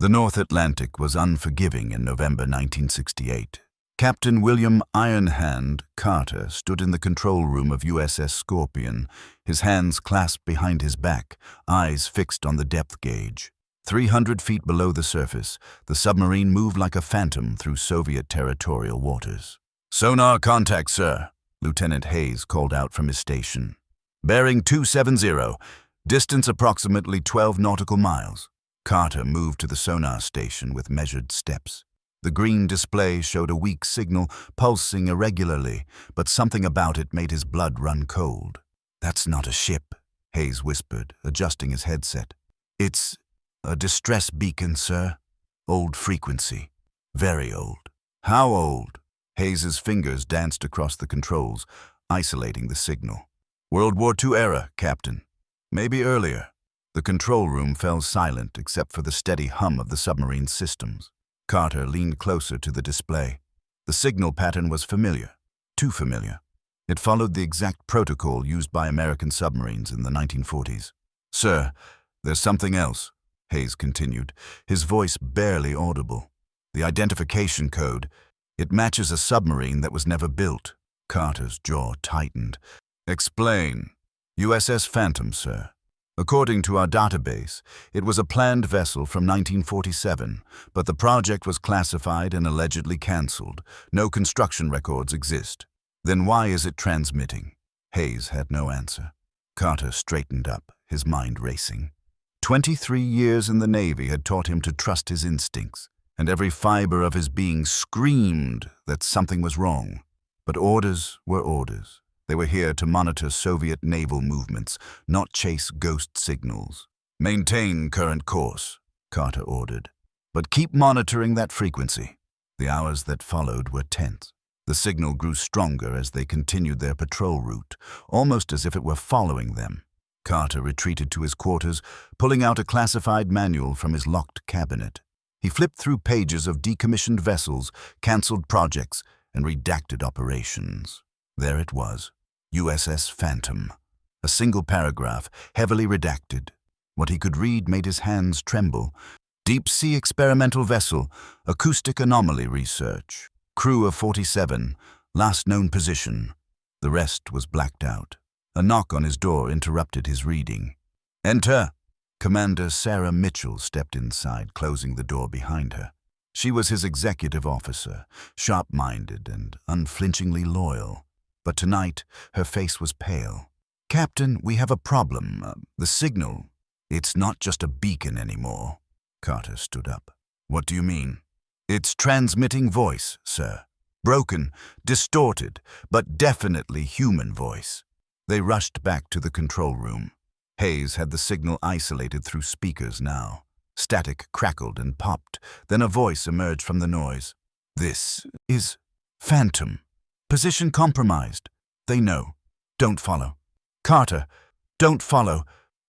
The North Atlantic was unforgiving in November 1968. Captain William Ironhand Carter stood in the control room of USS Scorpion, his hands clasped behind his back, eyes fixed on the depth gauge. 300 feet below the surface, the submarine moved like a phantom through Soviet territorial waters. "Sonar contact, sir," Lieutenant Hayes called out from his station. "Bearing 270, distance approximately 12 nautical miles." Carter moved to the sonar station with measured steps. The green display showed a weak signal pulsing irregularly, but something about it made his blood run cold. "That's not a ship," Hayes whispered, adjusting his headset. "It's a distress beacon, sir. Old frequency. Very old." "How old?" Hayes's fingers danced across the controls, isolating the signal. "World War II era, Captain. Maybe earlier." The control room fell silent except for the steady hum of the submarine's systems. Carter leaned closer to the display. The signal pattern was familiar. Too familiar. It followed the exact protocol used by American submarines in the 1940s. "Sir, there's something else," Hayes continued, his voice barely audible. "The identification code. It matches a submarine that was never built." Carter's jaw tightened. "Explain." "USS Phantom, sir. According to our database, it was a planned vessel from 1947, but the project was classified and allegedly cancelled. No construction records exist. Then why is it transmitting?" Hayes had no answer. Carter straightened up, his mind racing. 23 years in the Navy had taught him to trust his instincts, and every fiber of his being screamed that something was wrong. But orders were orders. They were here to monitor Soviet naval movements, not chase ghost signals. "Maintain current course," Carter ordered. "But keep monitoring that frequency." The hours that followed were tense. The signal grew stronger as they continued their patrol route, almost as if it were following them. Carter retreated to his quarters, pulling out a classified manual from his locked cabinet. He flipped through pages of decommissioned vessels, cancelled projects, and redacted operations. There it was, USS Phantom. A single paragraph, heavily redacted. What he could read made his hands tremble. "Deep-sea experimental vessel, acoustic anomaly research. Crew of 47, last known position." The rest was blacked out. A knock on his door interrupted his reading. "Enter." Commander Sarah Mitchell stepped inside, closing the door behind her. She was his executive officer, sharp-minded and unflinchingly loyal. But tonight, her face was pale. "Captain, we have a problem. The signal. It's not just a beacon anymore." Carter stood up. "What do you mean?" "It's transmitting voice, sir. Broken, distorted, but definitely human voice." They rushed back to the control room. Hayes had the signal isolated through speakers now. Static crackled and popped, then a voice emerged from the noise. "This is Phantom. Position compromised. They know. Don't follow. Carter, don't follow."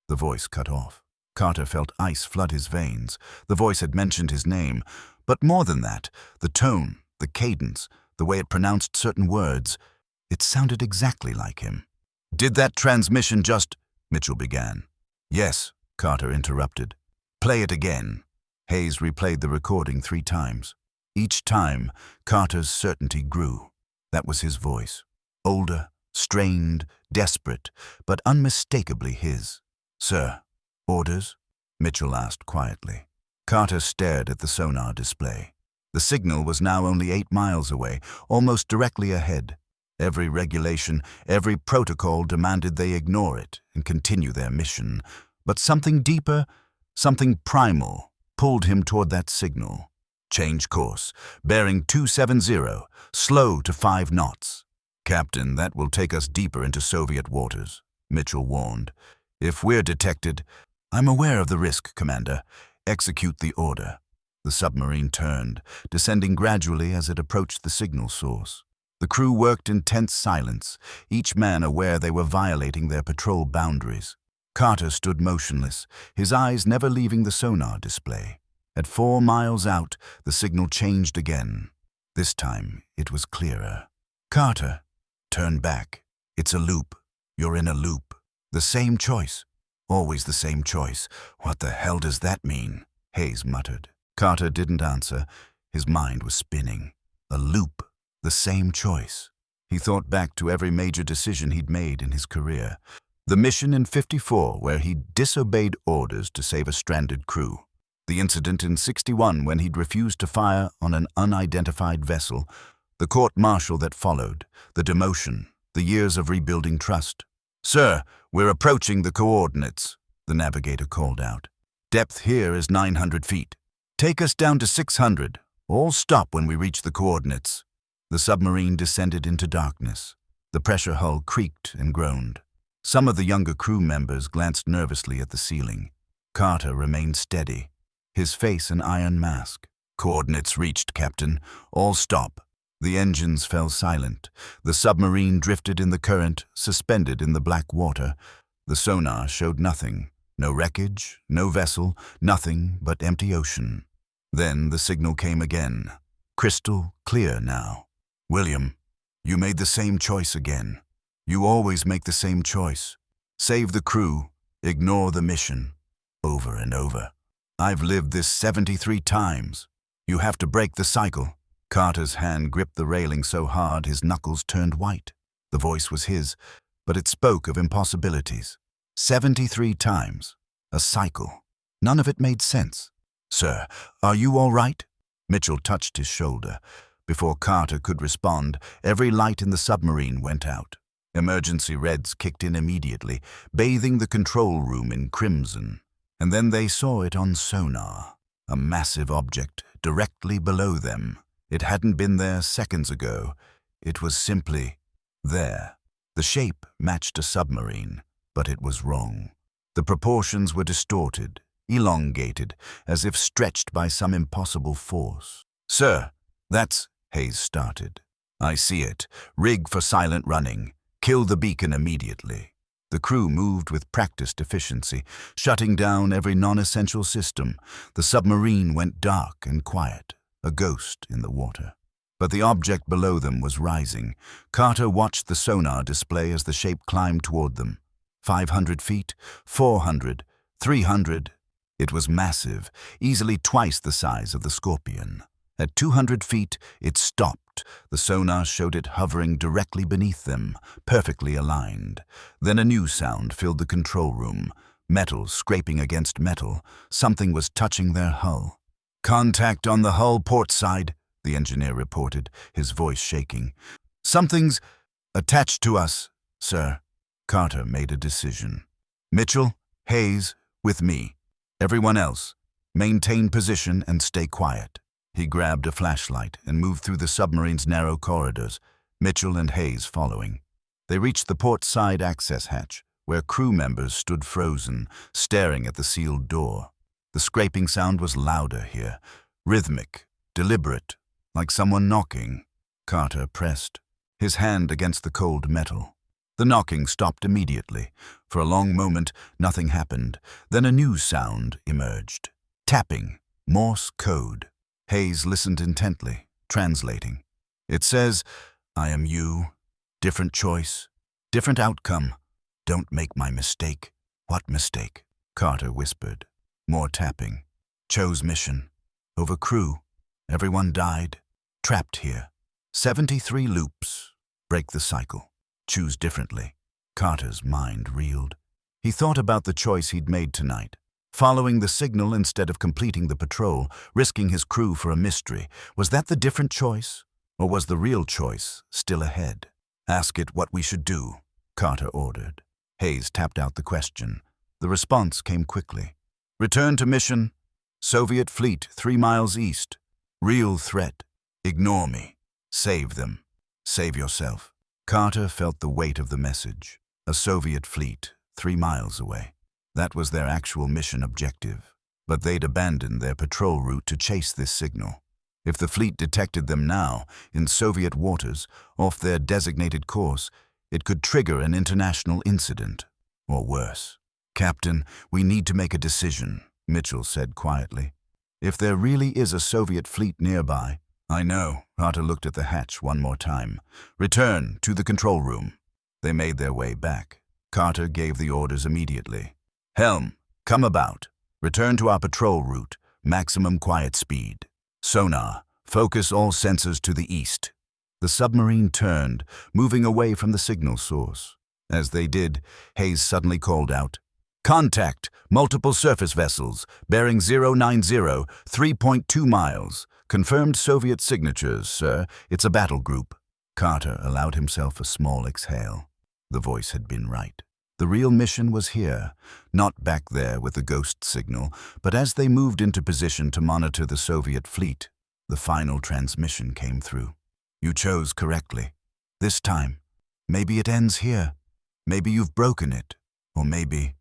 The voice cut off. Carter felt ice flood his veins. The voice had mentioned his name, but more than that, the tone, the cadence, the way it pronounced certain words, it sounded exactly like him. "Did that transmission just—" Mitchell began. "Yes," Carter interrupted. "Play it again." Hayes replayed the recording 3 times. Each time, Carter's certainty grew. That was his voice. Older, strained, desperate, but unmistakably his. "Sir, orders?" Mitchell asked quietly. Carter stared at the sonar display. The signal was now only 8 miles away, almost directly ahead. Every regulation, every protocol demanded they ignore it and continue their mission. But something deeper, something primal, pulled him toward that signal. "Change course. Bearing 270. Slow to 5 knots. "Captain, that will take us deeper into Soviet waters," Mitchell warned. "If we're detected—" "I'm aware of the risk, Commander. Execute the order." The submarine turned, descending gradually as it approached the signal source. The crew worked in tense silence, each man aware they were violating their patrol boundaries. Carter stood motionless, his eyes never leaving the sonar display. At 4 miles out, the signal changed again. This time, it was clearer. "Carter, turn back. It's a loop. You're in a loop." "The same choice. Always the same choice. What the hell does that mean?" Hayes muttered. Carter didn't answer. His mind was spinning. A loop, the same choice. He thought back to every major decision he'd made in his career. The mission in '54 where he disobeyed orders to save a stranded crew. The incident in '61 when he'd refused to fire on an unidentified vessel. The court-martial that followed. The demotion. The years of rebuilding trust. "Sir, we're approaching the coordinates," the navigator called out. "Depth here is 900 feet. Take us down to 600. All stop when we reach the coordinates." The submarine descended into darkness. The pressure hull creaked and groaned. Some of the younger crew members glanced nervously at the ceiling. Carter remained steady, his face an iron mask. "Coordinates reached, Captain. All stop." The engines fell silent. The submarine drifted in the current, suspended in the black water. The sonar showed nothing. No wreckage, no vessel, nothing but empty ocean. Then the signal came again, crystal clear now. "William, you made the same choice again. You always make the same choice. Save the crew, ignore the mission. Over and over. I've lived this 73 times. You have to break the cycle." Carter's hand gripped the railing so hard his knuckles turned white. The voice was his, but it spoke of impossibilities. 73 times. A cycle. None of it made sense. "Sir, are you all right?" Mitchell touched his shoulder. Before Carter could respond, every light in the submarine went out. Emergency reds kicked in immediately, bathing the control room in crimson. And then they saw it on sonar. A massive object directly below them. It hadn't been there seconds ago. It was simply there. The shape matched a submarine, but it was wrong. The proportions were distorted, elongated, as if stretched by some impossible force. "Sir, that's..." Hayes started. "I see it. Rig for silent running. Kill the beacon immediately." The crew moved with practiced efficiency, shutting down every non-essential system. The submarine went dark and quiet, a ghost in the water. But the object below them was rising. Carter watched the sonar display as the shape climbed toward them. 500 feet, 400, 300. It was massive, easily twice the size of the Scorpion. At 200 feet, it stopped. The sonar showed it hovering directly beneath them, perfectly aligned. Then a new sound filled the control room. Metal scraping against metal. Something was touching their hull. "Contact on the hull port side," the engineer reported, his voice shaking. "Something's attached to us, sir." Carter made a decision. "Mitchell, Hayes, with me. Everyone else, maintain position and stay quiet." He grabbed a flashlight and moved through the submarine's narrow corridors, Mitchell and Hayes following. They reached the port side access hatch, where crew members stood frozen, staring at the sealed door. The scraping sound was louder here, rhythmic, deliberate, like someone knocking. Carter pressed, his hand against the cold metal. The knocking stopped immediately. For a long moment, nothing happened. Then a new sound emerged. Tapping, Morse code. Hayes listened intently, translating. "It says, 'I am you. Different choice. Different outcome. Don't make my mistake.'" "What mistake?" Carter whispered. More tapping. "Chose mission. Over crew. Everyone died. Trapped here. 73 loops. Break the cycle. Choose differently." Carter's mind reeled. He thought about the choice he'd made tonight. Following the signal instead of completing the patrol, risking his crew for a mystery. Was that the different choice? Or was the real choice still ahead? "Ask it what we should do," Carter ordered. Hayes tapped out the question. The response came quickly. "Return to mission. Soviet fleet 3 miles east. Real threat. Ignore me. Save them. Save yourself." Carter felt the weight of the message. A Soviet fleet 3 miles away. That was their actual mission objective. But they'd abandoned their patrol route to chase this signal. If the fleet detected them now, in Soviet waters, off their designated course, it could trigger an international incident. Or worse. "Captain, we need to make a decision," Mitchell said quietly. "If there really is a Soviet fleet nearby..." "I know." Carter looked at the hatch one more time. "Return to the control room." They made their way back. Carter gave the orders immediately. "Helm, come about. Return to our patrol route. maximum quiet speed. Sonar, focus all sensors to the east. The submarine turned, moving away from the signal source. As they did, Hayes suddenly called out, "Contact! Multiple surface vessels, bearing 090, 3.2 miles. Confirmed Soviet signatures, sir. It's a battle group." Carter allowed himself a small exhale. The voice had been right. The real mission was here, not back there with the ghost signal, but as they moved into position to monitor the Soviet fleet, the final transmission came through. "You chose correctly. This time, maybe it ends here. Maybe you've broken it. Or maybe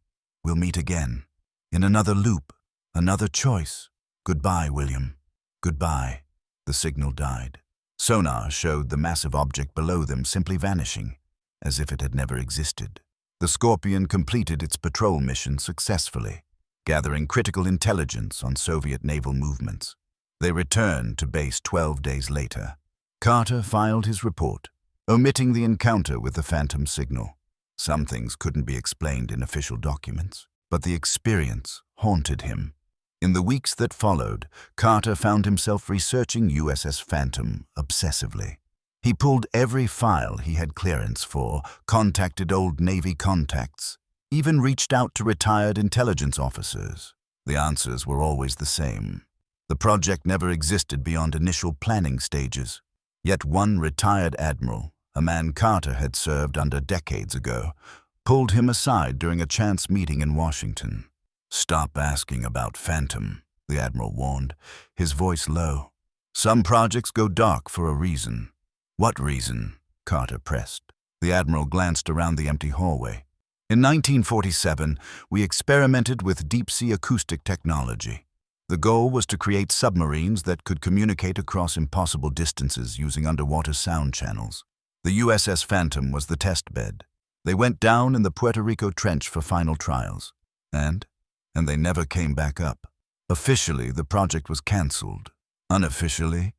we'll meet again. In another loop, another choice. Goodbye, William. Goodbye." The signal died. Sonar showed the massive object below them simply vanishing, as if it had never existed. The Scorpion completed its patrol mission successfully, gathering critical intelligence on Soviet naval movements. They returned to base 12 days later. Carter filed his report, omitting the encounter with the Phantom signal. Some things couldn't be explained in official documents, but the experience haunted him. In the weeks that followed, Carter found himself researching USS Phantom obsessively. He pulled every file he had clearance for, contacted old Navy contacts, even reached out to retired intelligence officers. The answers were always the same. The project never existed beyond initial planning stages. Yet one retired admiral, a man Carter had served under decades ago, pulled him aside during a chance meeting in Washington. "Stop asking about Phantom," the admiral warned, his voice low. "Some projects go dark for a reason." "What reason?" Carter pressed. The admiral glanced around the empty hallway. "In 1947, we experimented with deep-sea acoustic technology. The goal was to create submarines that could communicate across impossible distances using underwater sound channels. The USS Phantom was the test bed. They went down in the Puerto Rico Trench for final trials. And they never came back up. Officially, the project was cancelled. Unofficially?"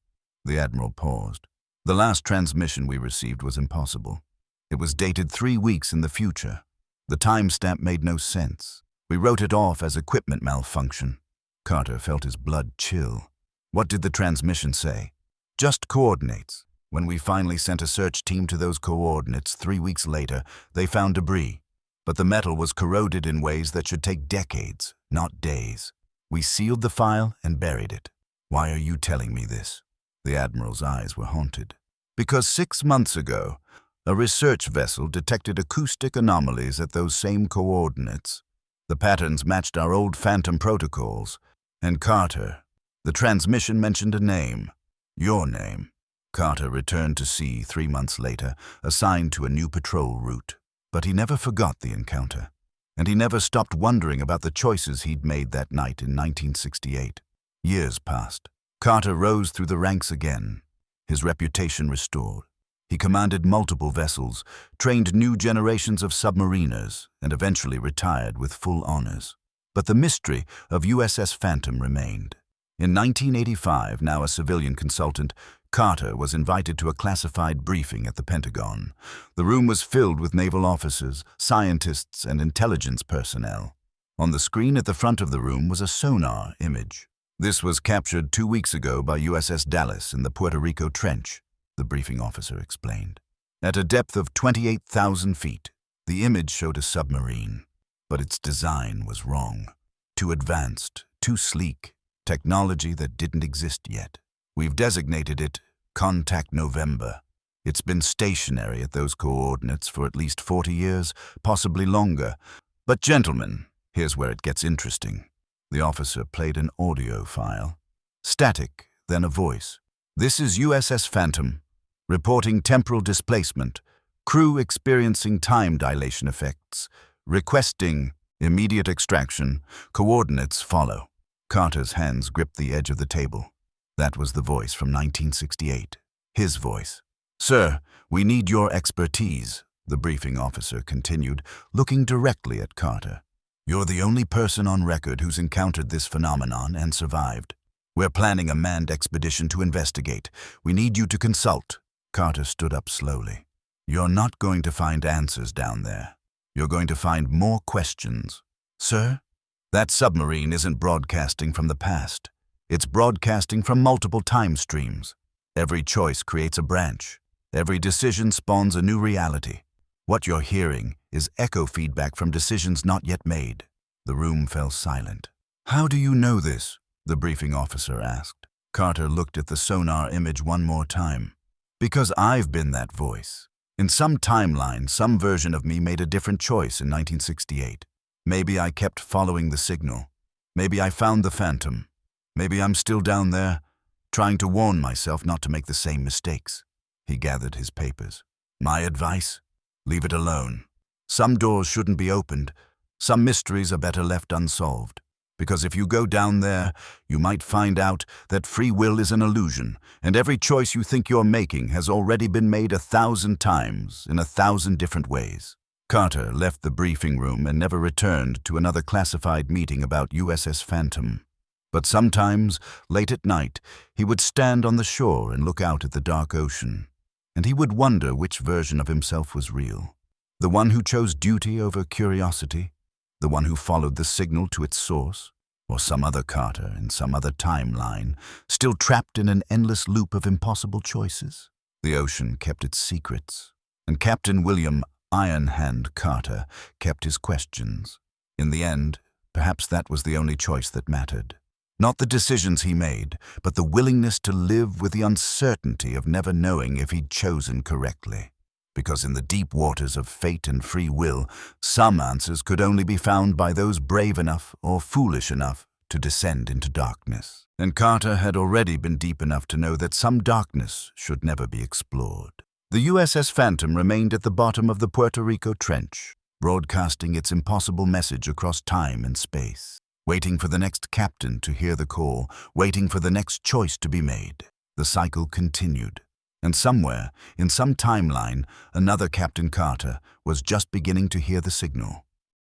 The admiral paused. "The last transmission we received was impossible. It was dated 3 weeks in the future. The timestamp made no sense. We wrote it off as equipment malfunction." Carter felt his blood chill. "What did the transmission say?" "Just coordinates. When we finally sent a search team to those coordinates 3 weeks later, they found debris. But the metal was corroded in ways that should take decades, not days. We sealed the file and buried it." "Why are you telling me this?" The admiral's eyes were haunted. "Because 6 months ago, a research vessel detected acoustic anomalies at those same coordinates. The patterns matched our old Phantom protocols. And Carter, the transmission mentioned a name. Your name." Carter returned to sea 3 months later, assigned to a new patrol route. But he never forgot the encounter, and he never stopped wondering about the choices he'd made that night in 1968. Years passed. Carter rose through the ranks again, his reputation restored. He commanded multiple vessels, trained new generations of submariners, and eventually retired with full honors. But the mystery of USS Phantom remained. In 1985, now a civilian consultant, Carter was invited to a classified briefing at the Pentagon. The room was filled with naval officers, scientists, and intelligence personnel. On the screen at the front of the room was a sonar image. "This was captured 2 weeks ago by USS Dallas in the Puerto Rico Trench," the briefing officer explained. "At a depth of 28,000 feet, the image showed a submarine. But its design was wrong. Too advanced, too sleek, technology that didn't exist yet. We've designated it Contact November. It's been stationary at those coordinates for at least 40 years, possibly longer. But gentlemen, here's where it gets interesting." The officer played an audio file. Static, then a voice. "This is USS Phantom, reporting temporal displacement, crew experiencing time dilation effects, requesting immediate extraction, coordinates follow." Carter's hands gripped the edge of the table. That was the voice from 1968. His voice. "Sir, we need your expertise," the briefing officer continued, looking directly at Carter. "You're the only person on record who's encountered this phenomenon and survived. We're planning a manned expedition to investigate. We need you to consult." Carter stood up slowly. "You're not going to find answers down there. You're going to find more questions." "Sir, that submarine isn't broadcasting from the past. It's broadcasting from multiple time streams. Every choice creates a branch. Every decision spawns a new reality. What you're hearing is echo feedback from decisions not yet made. The room fell silent. "How do you know this?" the briefing officer asked. Carter looked at the sonar image one more time. "Because I've been that voice. In some timeline, some version of me made a different choice in 1968. Maybe I kept following the signal. Maybe I found the Phantom. Maybe I'm still down there, trying to warn myself not to make the same mistakes." He gathered his papers. "My advice? Leave it alone. Some doors shouldn't be opened. Some mysteries are better left unsolved. Because if you go down there, you might find out that free will is an illusion, and every choice you think you're making has already been made 1,000 times in 1,000 different ways." Carter left the briefing room and never returned to another classified meeting about USS Phantom. But sometimes, late at night, he would stand on the shore and look out at the dark ocean. And he would wonder which version of himself was real. The one who chose duty over curiosity? The one who followed the signal to its source? Or some other Carter in some other timeline, still trapped in an endless loop of impossible choices? The ocean kept its secrets, and Captain William Ironhand Carter kept his questions. In the end, perhaps that was the only choice that mattered. Not the decisions he made, but the willingness to live with the uncertainty of never knowing if he'd chosen correctly. Because in the deep waters of fate and free will, some answers could only be found by those brave enough or foolish enough to descend into darkness. And Carter had already been deep enough to know that some darkness should never be explored. The USS Phantom remained at the bottom of the Puerto Rico Trench, broadcasting its impossible message across time and space. Waiting for the next captain to hear the call, waiting for the next choice to be made. The cycle continued. And somewhere, in some timeline, another Captain Carter was just beginning to hear the signal.